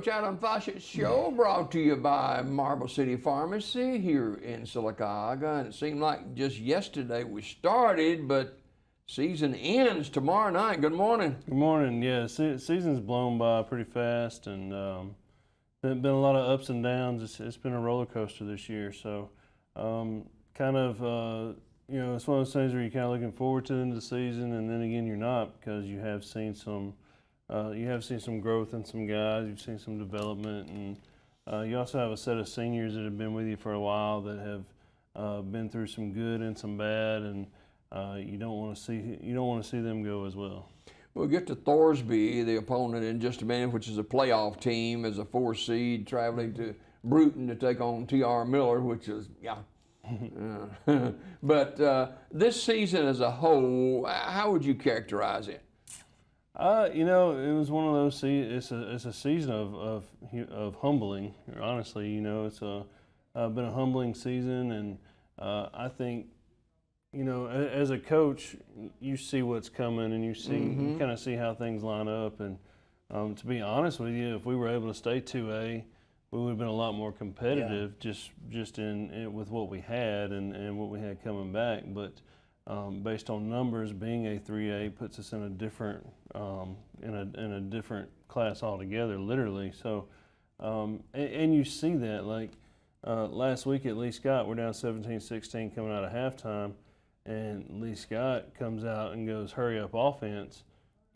Coach Adam Fossett's show brought to you by Marble City Pharmacy here in Sylacauga. And it seemed like just yesterday we started, but season ends tomorrow night. Good morning. Good morning. Yeah, season's blown by pretty fast, and been a lot of ups and downs. It's been a roller coaster this year. So kind of, it's one of those things where you're kind of looking forward to the end of the season, and then again you're not, because you have seen some growth in some guys. You've seen some development, and you also have a set of seniors that have been with you for a while that have been through some good and some bad, and you don't want to see them go as well. We'll get to Thorsby, the opponent, in just a minute, which is a playoff team as a 4 seed traveling to Bruton to take on T.R. Miller, which is But this season as a whole, how would you characterize it? It was one of those. It's a season of humbling. Honestly, it's been a humbling season, and I think, as a coach, you see what's coming, and you kind of see how things line up. And to be honest with you, if we were able to stay 2A, we would have been a lot more competitive, just in with what we had and what we had coming back. But based on numbers, being a 3A puts us in a different in a different class altogether, literally. So, and you see that, like last week at Lee Scott, we're down 17-16 coming out of halftime, and Lee Scott comes out and goes, "Hurry up offense,"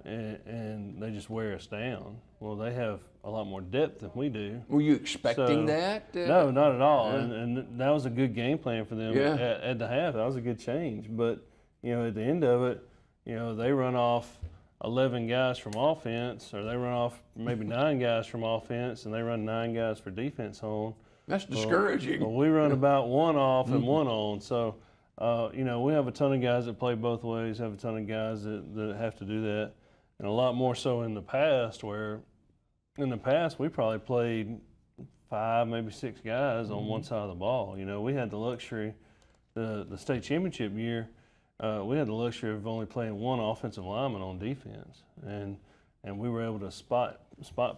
and they just wear us down. Well, they have a lot more depth than we do. Were you expecting that? No, not at all. Yeah. And that was a good game plan for them at the half. That was a good change. But, at the end of it, they run off 11 guys from offense, or they run off maybe 9 guys from offense, and they run 9 guys for defense on. That's discouraging. Well, we run about 1 off and 1 on. So, we have a ton of guys that play both ways, have a ton of guys that have to do that. And a lot more so in the past, where in the past we probably played 5, maybe 6 guys on one side of the ball. We had the luxury, the state championship year, we had the luxury of only playing 1 offensive lineman on defense, and we were able to spot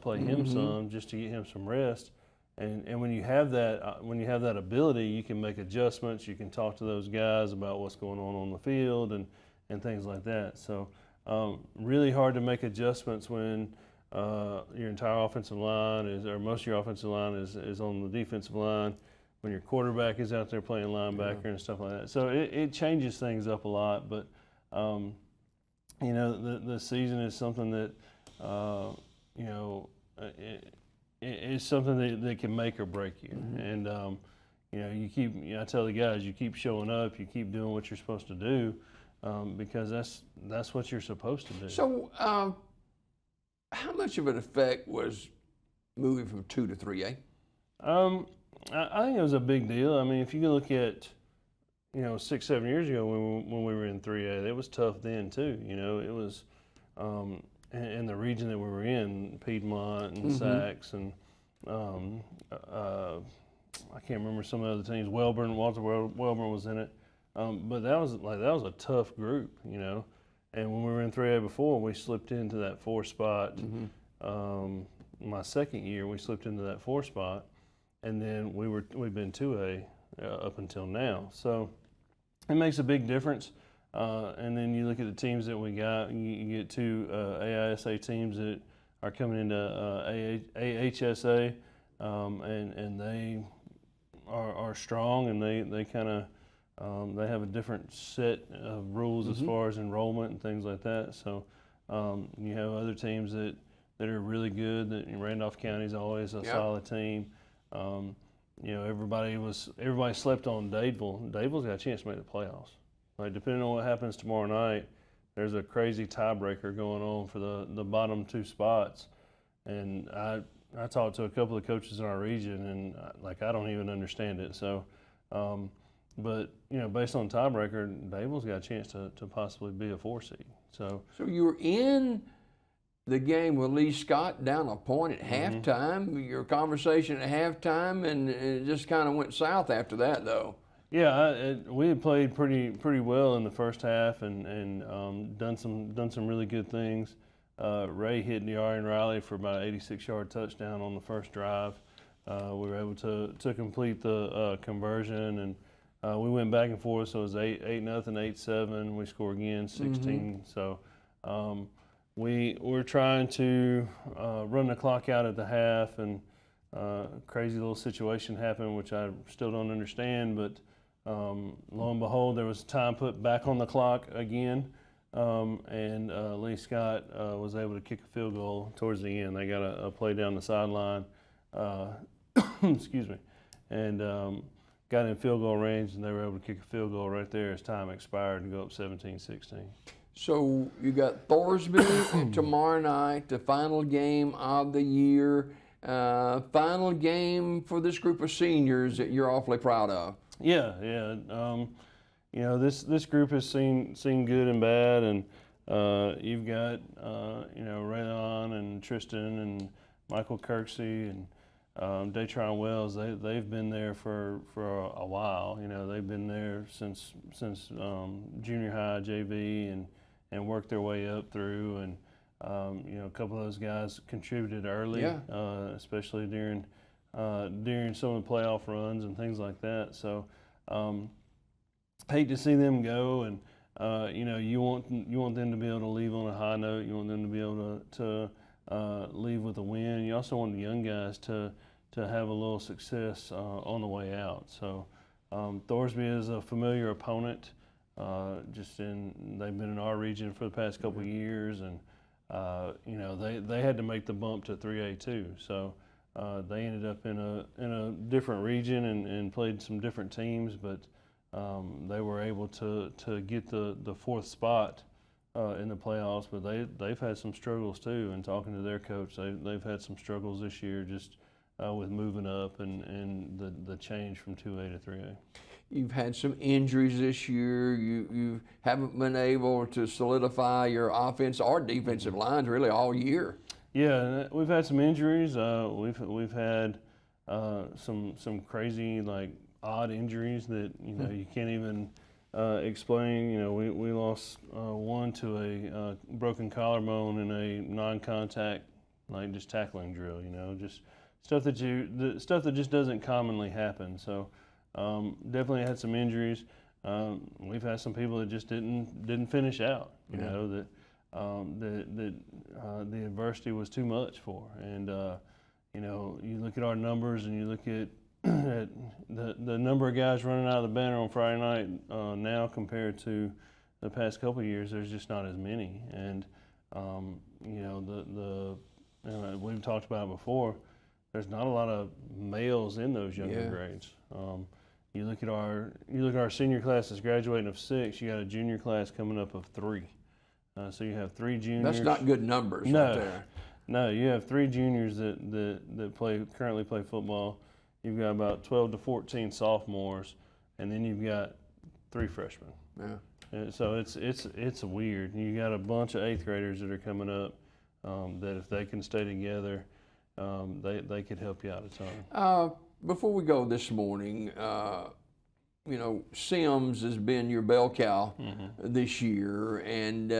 play him some just to get him some rest. And when you have that ability, you can make adjustments. You can talk to those guys about what's going on the field and things like that. So. Really hard to make adjustments when your entire offensive line or most of your offensive line is on the defensive line, when your quarterback is out there playing linebacker and stuff like that. So it changes things up a lot, but the season is something that it's something that can make or break you. And I tell the guys, you keep showing up, you keep doing what you're supposed to do. Because that's what you're supposed to do. So, how much of an effect was moving from 2 to 3A? I think it was a big deal. I mean, if you look at, 6-7 years ago when we were in 3A, it was tough then too. It was in the region that we were in, Piedmont and Sacs, and I can't remember some of the other teams. Walter Wellborn was in it. But that was a tough group, And when we were in 3A before, we slipped into that 4 spot. My second year, we slipped into that 4 spot, and then we've been 2A up until now. So it makes a big difference. And then you look at the teams that we got. You get 2 AISA teams that are coming into AHSA, and they are strong, and they kind of. They have a different set of rules as far as enrollment and things like that. So you have other teams that are really good. Randolph County is always a solid team. Everybody slept on Dadeville. Dadeville's got a chance to make the playoffs. Like, depending on what happens tomorrow night, there's a crazy tiebreaker going on for the bottom 2 spots. And I talked to a couple of coaches in our region, and I don't even understand it. So. But based on tiebreaker, Babel's got a chance to possibly be a 4 seed. So you were in the game with Lee Scott down a point at Mm-hmm. halftime. Your conversation at halftime, and it just kind of went south after that, though. yeah, we had played pretty well in the first half and done some really good things. Ray hit De'Arian Riley for about an 86-yard touchdown on the first drive. We were able to complete the conversion, and we went back and forth. So it was 8-0, 8-7. We scored again 16. So we were trying to run the clock out at the half, and crazy little situation happened, which I still don't understand. But lo and behold, there was time put back on the clock again. And Lee Scott was able to kick a field goal towards the end. They got a play down the sideline, excuse me, and got in field goal range, and they were able to kick a field goal right there as time expired and go up 17-16. So you got Thorsby tomorrow night, the final game of the year, final game for this group of seniors that you're awfully proud of. Yeah. This group has seen good and bad, and you've got Raylon and Tristan and Michael Kirksey and Datron Wells. They've been there for a while. They've been there since junior high, JV, and worked their way up through. And a couple of those guys contributed early, especially during some of the playoff runs and things like that. So. Hate to see them go, and you want them to be able to leave on a high note. You want them to be able to leave with a win. You also want the young guys to have a little success on the way out. So Thorsby is a familiar opponent. They've been in our region for the past couple of years, and they had to make the bump to 3A too. So they ended up in a different region and played some different teams, but. They were able to get the 4th spot in the playoffs, but they've had some struggles too. And talking to their coach, they've had some struggles this year just with moving up and the change from 2A to 3A. You've had some injuries this year. You haven't been able to solidify your offense or defensive lines really all year. Yeah, we've had some injuries. We've had some crazy odd injuries that you can't even explain. We lost one to a broken collarbone in a non-contact, just tackling drill. Just stuff that just doesn't commonly happen. So definitely had some injuries. We've had some people that just didn't finish out. That the adversity was too much for. And you look at our numbers and you look at the number of guys running out of the banner on Friday night now compared to the past couple of years, there's just not as many. And we've talked about it before. There's not a lot of males in those younger grades. You look at our senior class that's graduating of 6. You got a junior class coming up of 3. So you have 3 juniors. That's not good numbers right there. No, you have 3 juniors that currently play football. You've got about 12 to 14 sophomores, and then you've got 3 freshmen. Yeah. So it's weird. You got a bunch of 8th graders that are coming up that if they can stay together, they could help you out a ton. Before we go this morning, Sims has been your bell cow this year, and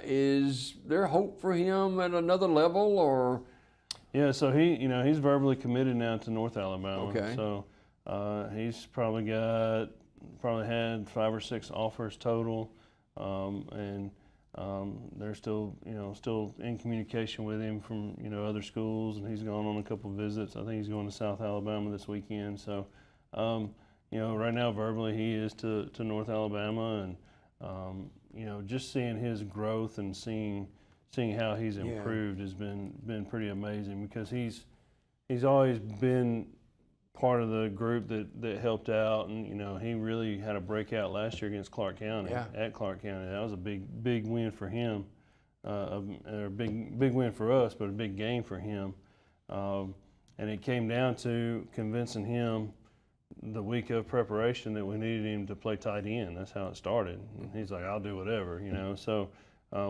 is there hope for him at another level, or? Yeah, so he's verbally committed now to North Alabama. Okay. So he's probably had 5 or 6 offers total, and they're still in communication with him from other schools, and he's gone on a couple of visits. I think he's going to South Alabama this weekend. So right now verbally he is to North Alabama, and just seeing his growth and seeing how he's improved has been pretty amazing, because he's always been part of the group that helped out, and he really had a breakout last year against Clark County at Clark County. That was a big win for him, a big win for us, but a big game for him. And it came down to convincing him the week of preparation that we needed him to play tight end. That's how it started. And he's like, I'll do whatever, you know. So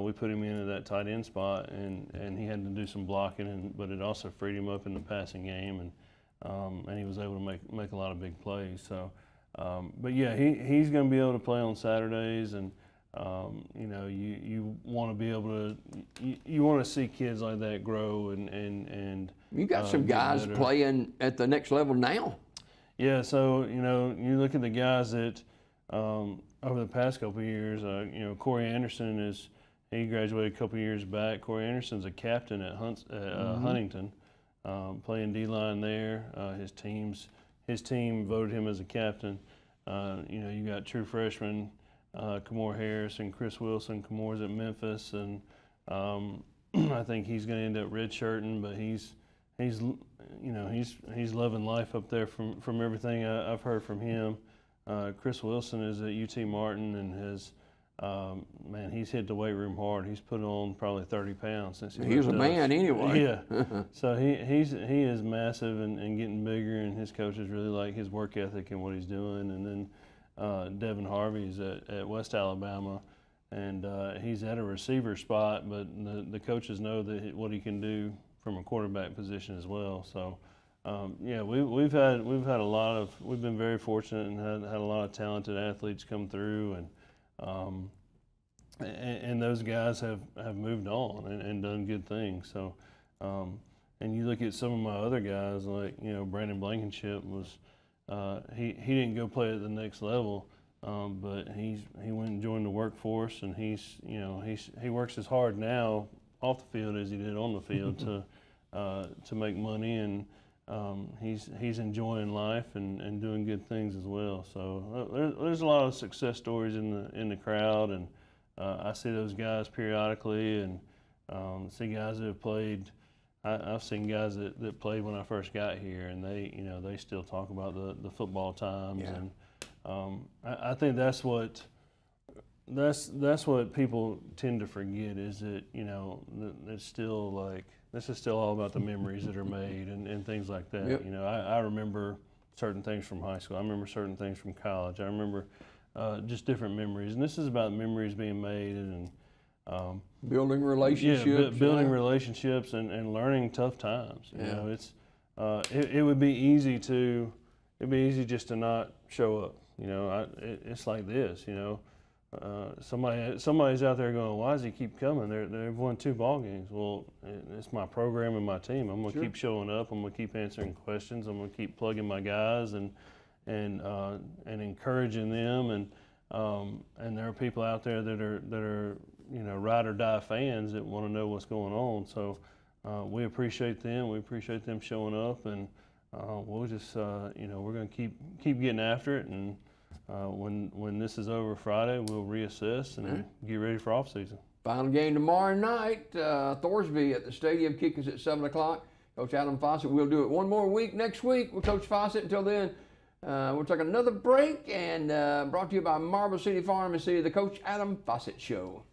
we put him into that tight end spot, and he had to do some blocking, but it also freed him up in the passing game, and he was able to make a lot of big plays. So, but yeah, he's going to be able to play on Saturdays, and you know, you want to be able to, you want to see kids like that grow and you got some guys playing at the next level now. Yeah, so you know, you look at the guys that over the past couple of years, you know, Corey Anderson he graduated a couple of years back. Corey Anderson's a captain at Huntington, playing D-line there. His team voted him as a captain. You know, you got true freshmen. Kamor Harris and Chris Wilson. Kamor's at Memphis, and I think he's going to end up redshirting, but he's you know, he's loving life up there from everything I've heard from him. Chris Wilson is at UT Martin and has man, he's hit the weight room hard. He's put on probably 30 pounds since he was a man anyway. Yeah, so he is massive and getting bigger, and his coaches really like his work ethic and what he's doing. And then Devin Harvey's at West Alabama, and he's at a receiver spot, but the coaches know that what he can do from a quarterback position as well. So yeah, we've been very fortunate and had a lot of talented athletes come through, and those guys have moved on and done good things. So and you look at some of my other guys, like, you know, Brandon Blankenship was he didn't go play at the next level, but he went and joined the workforce, and he works as hard now off the field as he did on the field to make money, and he's enjoying life and doing good things as well. So there's a lot of success stories in the crowd, and I see those guys periodically, and see guys that have played. I've seen guys that played when I first got here, and they still talk about the football times, yeah. And I think that's what people tend to forget, is that, you know, it's still like, this is still all about the memories that are made and things like that. Yep. You know, I remember certain things from high school. I remember certain things from college. I remember just different memories, and this is about memories being made and building relationships. Yeah, building relationships and learning tough times. You know, it's it would be easy just to not show up. You know, it's like this. You know, somebody's out there going, why does he keep coming? They've won 2 ball games. Well, it's my program and my team. I'm going to keep showing up. I'm going to keep answering questions. I'm going to keep plugging my guys and encouraging them. And there are people out there that are you know, ride or die fans that want to know what's going on. So we appreciate them. We appreciate them showing up, and we'll just you know, we're going to keep getting after it. And when this is over Friday, we'll reassess and get ready for off season. Final game tomorrow night, Thorsby at the stadium. Kick is at 7 o'clock. Coach Adam Fossett. We'll do it one more week next week with Coach Fossett. Until then, we'll take another break, and brought to you by Marble City Pharmacy, the Coach Adam Fossett Show.